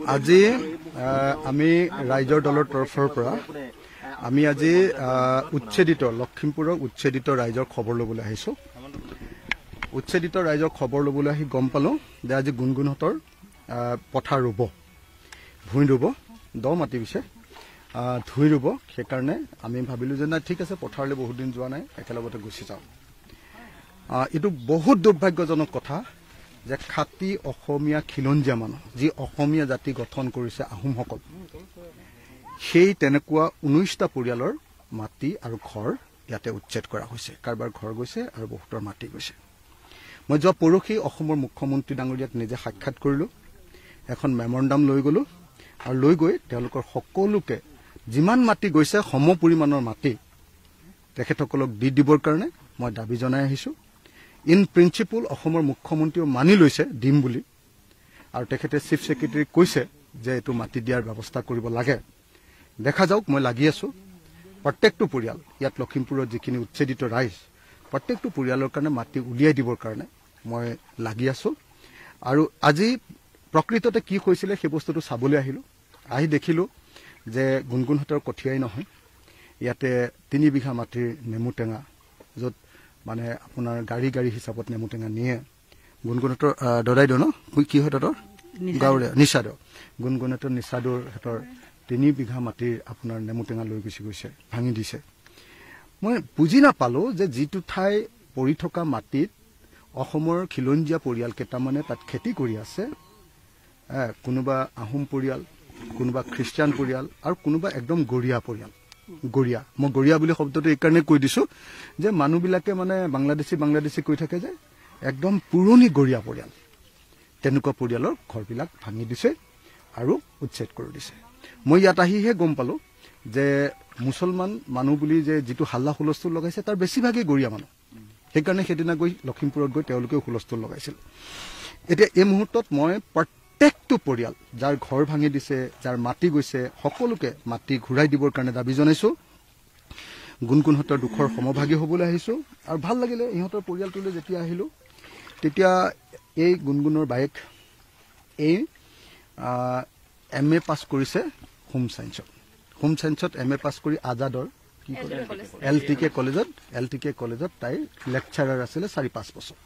আজি আমি ৰাইজৰ দলৰ তৰফৰ পৰা আমি আজি উচ্ছেদিত লখিমপুৰৰ উচ্ছেদিত ৰাইজৰ খবৰ ল'বলৈ আহিছোঁ। উচ্ছেদিত ৰাইজৰ খবৰ ল'বলৈ আহি গম পালোঁ যে আজি গুণগুণহঁতৰ পথাৰ ৰুব, ভূঁই ৰুব, দ মাটি পিছে ধুই ৰুব। সেইকাৰণে আমি ভাবিলোঁ যে নাই ঠিক আছে, পথাৰলৈ বহুত দিন যোৱা নাই, একেলগতে গুচি যাওঁ। এইটো বহুত দুৰ্ভাগ্যজনক কথা যে খাতি অসমীয়া খিলঞ্জীয়া মানুহ, যি অসমীয়া জাতি গঠন কৰিছে আহোমসকল, সেই তেনেকুৱা 19টা পৰিয়ালৰ মাটি আৰু ঘৰ ইয়াতে উচ্ছেদ কৰা হৈছে। কাৰোবাৰ ঘৰ গৈছে আৰু বহুতৰ মাটি গৈছে। মই যোৱা পৰহি অসমৰ মুখ্যমন্ত্ৰী ডাঙৰীয়াক নিজে সাক্ষাৎ কৰিলোঁ, এখন মেমৰেণ্ডাম লৈ গ'লোঁ আৰু লৈ গৈ তেওঁলোকৰ সকলোকে যিমান মাটি গৈছে সম পৰিমাণৰ মাটি তেখেতসকলক দি দিবৰ কাৰণে মই দাবী জনাই আহিছোঁ। ইন প্ৰিন্সিপল অসমৰ মুখ্যমন্ত্ৰীও মানি লৈছে দিম বুলি, আৰু তেখেতে চিফ ছেক্ৰেটাৰীক কৈছে যে এইটো মাটি দিয়াৰ ব্যৱস্থা কৰিব লাগে। দেখা যাওক, মই লাগি আছোঁ। প্ৰত্যেকটো পৰিয়াল ইয়াত লখিমপুৰৰ যিখিনি উচ্ছেদিত ৰাইজ, প্ৰত্যেকটো পৰিয়ালৰ কাৰণে মাটি উলিয়াই দিবৰ কাৰণে মই লাগি আছোঁ। আৰু আজি প্ৰকৃততে কি হৈছিলে সেই বস্তুটো চাবলৈ আহিলোঁ। আহি দেখিলোঁ যে গুণগুণহঁতৰ কঠীয়াই নহয়, ইয়াতে 3 বিঘা মাটিৰ নেমু টেঙা, য'ত মানে আপোনাৰ গাড়ী গাড়ী হিচাপত নেমু টেঙা নিয়ে। গুণগুণহঁতৰ দদাইদেউ ন, কি হয় তাঁতৰ গাঁৱৰীয়া নিচাদৰ, গুণগুণহঁতৰ নিচাদৰ সিহঁতৰ 3 বিঘা মাটিৰ আপোনাৰ নেমু টেঙা লৈ গুচি গৈছে, ভাঙি দিছে। মই বুজি নাপালোঁ যে যিটো ঠাই পৰি থকা মাটিত অসমৰ খিলঞ্জীয়া পৰিয়াল কেইটামানে তাত খেতি কৰি আছে, কোনোবা আহোম পৰিয়াল, কোনোবা খ্ৰীষ্টিয়ান পৰিয়াল আৰু কোনোবা একদম গৰীয়া পৰিয়াল। গৰীয়া, মই গৰীয়া বুলি শব্দটো এইকাৰণে কৈ দিছোঁ যে মানুহবিলাকে মানে বাংলাদেশী কৈ থাকে যে একদম পুৰণি গৰীয়া পৰিয়াল, তেনেকুৱা পৰিয়ালৰ ঘৰবিলাক ভাঙি দিছে আৰু উচ্ছেদ কৰি দিছে। মই ইয়াত আহিহে গম পালোঁ যে মুছলমান মানুহ বুলি যে যিটো হাল্লা হুলস্থুল লগাইছে তাৰ বেছিভাগেই গৰীয়া মানুহ। সেইকাৰণে সেইদিনা গৈ লখিমপুৰত গৈ তেওঁলোকেও হুলস্থুল লগাইছিল। এতিয়া এই মুহূৰ্তত মই প্ৰত্যেকটো পৰিয়াল যাৰ ঘৰ ভাঙি দিছে, যাৰ মাটি গৈছে, সকলোকে মাটি ঘূৰাই দিবৰ কাৰণে দাবী জনাইছোঁ। গুণগুণহঁতৰ দুখৰ সমভাগী হ'বলৈ আহিছোঁ। আৰু ভাল লাগিলে ইহঁতৰ পৰিয়ালটোলৈ যেতিয়া আহিলোঁ, তেতিয়া এই গুণগুণৰ বায়েক এই MA পাছ কৰিছে হোম ছায়েন্সত MA পাছ কৰি আজাদৰ কি কৰে LTK কলেজত তাইৰ লেকচাৰাৰ আছিলে 4-5 বছৰ।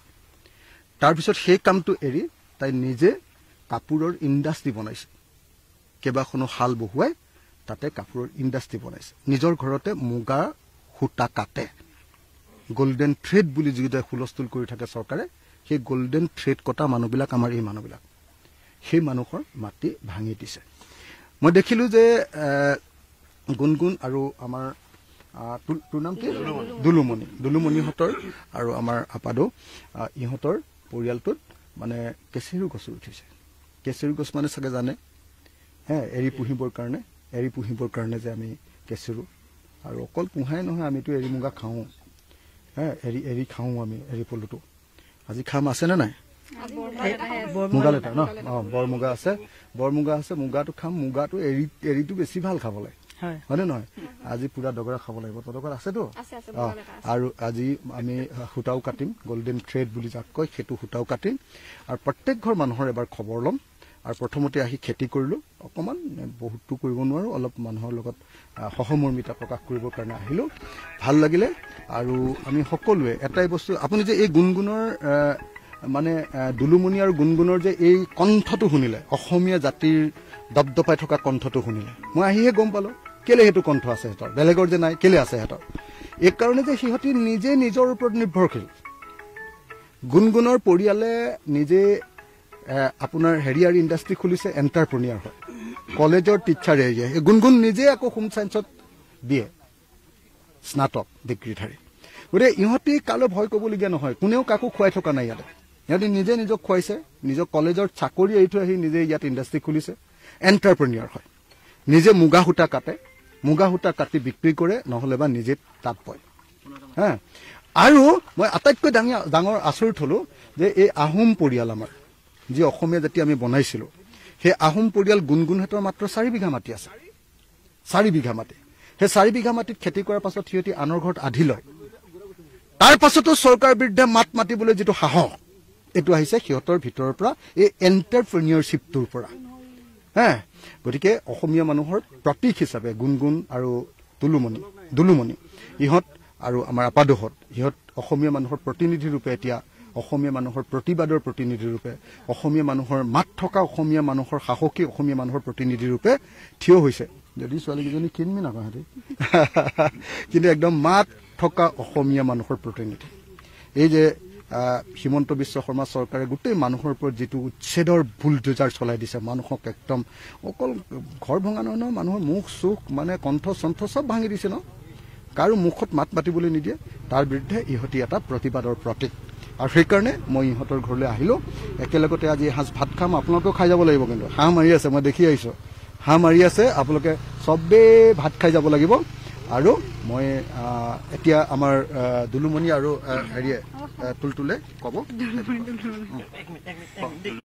তাৰপিছত সেই কামটো এৰি তাই নিজে কাপোৰৰ ইণ্ডাষ্ট্ৰি বনাইছে, কেইবাখনো শাল বহুৱাই তাতে কাপোৰৰ ইণ্ডাষ্ট্ৰি বনাইছে। নিজৰ ঘৰতে মুগা সূতা কাটে, গল্ডেন থ্ৰেড বুলি যিকেইটা হুলস্থুল কৰি থাকে চৰকাৰে, সেই গল্ডেন থ্ৰেড কটা মানুহবিলাক আমাৰ এই মানুহবিলাক, সেই মানুহৰ মাটি ভাঙি দিছে। মই দেখিলোঁ যে গুণগুণ আৰু আমাৰ তোৰ নাম কি, দুলুমণিহঁতৰ আৰু আমাৰ আপাদৌ ইহঁতৰ পৰিয়ালটোত মানে কেচেৰু গছো উঠিছে। কেচেৰু গছ মানে চাগে জানে, এৰী পুহিবৰ কাৰণে যে আমি কেচেৰু, আৰু অকল পোহাই নহয়, আমিতো এৰী মুগা খাওঁ, এৰী খাওঁ আমি, এৰী পলুটো আজি খাম। আছেনে নাই মুগা লেটা ন? বৰমুগা আছে, মুগাটো খাম। মুগাটো এৰীটো বেছি ভাল খাবলৈ, হয়নে নহয়? আজি পুৰা দগৰা খাব লাগিব। তদগৰ আছেতো? আৰু আজি আমি সূতাও কাটিম, গল্ডেন থ্ৰেড বুলি যাক কয়, সেইটো সূতাও কাটিম। আৰু প্ৰত্যেক ঘৰ মানুহৰ এবাৰ খবৰ ল'ম। আৰু প্ৰথমতে আহি খেতি কৰিলোঁ, অকণমান বহুতো কৰিব নোৱাৰোঁ, অলপ মানুহৰ লগত সহমৰ্মিতা প্ৰকাশ কৰিবৰ কাৰণে আহিলোঁ। ভাল লাগিলে। আৰু আমি সকলোৱে এটাই বস্তু, আপুনি যে এই গুণগুণৰ মানে দুলুমণি আৰু গুণগুণৰ যে এই কণ্ঠটো শুনিলে, অসমীয়া জাতিৰ দপদপাই থকা কণ্ঠটো শুনিলে, মই আহিহে গম পালোঁ কেলে সেইটো কণ্ঠ আছে সিহঁতৰ, বেলেগৰ যে নাই। কেলে আছে সিহঁতৰ? এই কাৰণে যে সিহঁতি নিজে নিজৰ ওপৰত নিৰ্ভৰশীল। গুণগুণৰ পৰিয়ালে নিজে আপোনাৰ হেৰিয়াৰ ইণ্ডাষ্ট্ৰি খুলিছে, এণ্টাৰপ্ৰনিয়াৰ হয়, কলেজৰ টিচাৰ এৰিয়া। এই গুণগুণ নিজে আকৌ হোম ছায়েন্সত দিয়ে, স্নাতক ডিগ্ৰীধাৰী। গতিকে ইহঁতি কালৈ ভয় কৰিবলগীয়া নহয়, কোনেও কাকো খুৱাই থকা নাই ইয়াতে। ইহঁতি নিজে নিজক খুৱাইছে, নিজৰ কলেজৰ চাকৰি এৰি থৈ আহি নিজে ইয়াত ইণ্ডাষ্ট্ৰি খুলিছে, এণ্টাৰপ্ৰনিয়াৰ হয়। নিজে মুগা সূতা কাটে, মুগা সূতা কাটি বিক্ৰী কৰে, নহ'লে বা নিজে তাঁত বয়। আৰু মই আটাইতকৈ ডাঙৰ আচৰিত হ'লোঁ যে এই আহোম পৰিয়াল, আমাৰ যি অসমীয়া জাতি আমি বনাইছিলোঁ, সেই আহোম পৰিয়াল গুণগুণহঁতৰ মাত্ৰ 4 বিঘা মাটি আছে, 4 বিঘা মাটি। সেই 4 বিঘা মাটিত খেতি কৰাৰ পাছত সিহঁতি আনৰ ঘৰত আধি লয়। তাৰ পাছতো চৰকাৰৰ বিৰুদ্ধে মাত মাতিবলৈ যিটো সাহস, এইটো আহিছে সিহঁতৰ ভিতৰৰ পৰা, এই এণ্টাৰপ্ৰেনিয়ৰশ্বিপটোৰ পৰা। হে গতিকে অসমীয়া মানুহৰ প্ৰতীক হিচাপে গুণগুণ আৰু দুলুমণি ইহঁত আৰু আমাৰ আপাদহত ইহঁত অসমীয়া মানুহৰ প্ৰতিনিধি ৰূপে এতিয়া অসমীয়া মানুহৰ প্ৰতিবাদৰ প্ৰতিনিধি ৰূপে অসমীয়া মানুহৰ মাত থকা অসমীয়া মানুহৰ সাহসী অসমীয়া মানুহৰ প্ৰতিনিধি ৰূপে থিয় হৈছে যদি ছোৱালীকেইজনী কিনমি নাকহঁতে কিন্তু একদম মাত থকা অসমীয়া মানুহৰ প্ৰতিনিধি এই যে হিমন্ত বিশ্ব শৰ্মা চৰকাৰে গোটেই মানুহৰ ওপৰত যিটো উচ্ছেদৰ বুলডোজাৰ চলাই দিছে মানুহক একদম অকল ঘৰ ভঙা নহয় মানুহৰ মুখ চুখ মানে কণ্ঠ চণ্ঠ চব ভাঙি দিছে ন কাৰো মুখত মাত মাতিবলৈ নিদিয়ে তাৰ বিৰুদ্ধে ইহঁতি এটা প্ৰতিবাদৰ প্ৰতীক আৰু সেইকাৰণে মই ইহঁতৰ ঘৰলৈ আহিলোঁ একেলগতে আজি এসাঁজ ভাত খাম আপোনালোকেও খাই যাব লাগিব কিন্তু হাঁহ মাৰি আছে মই দেখি আহিছোঁ হাঁহ মাৰি আছে আপোনালোকে চবেই ভাত খাই যাব লাগিব আৰু মই এতিয়া আমাৰ দুলুমণি আৰু হেৰিয়ে তুলতুলে ক'ব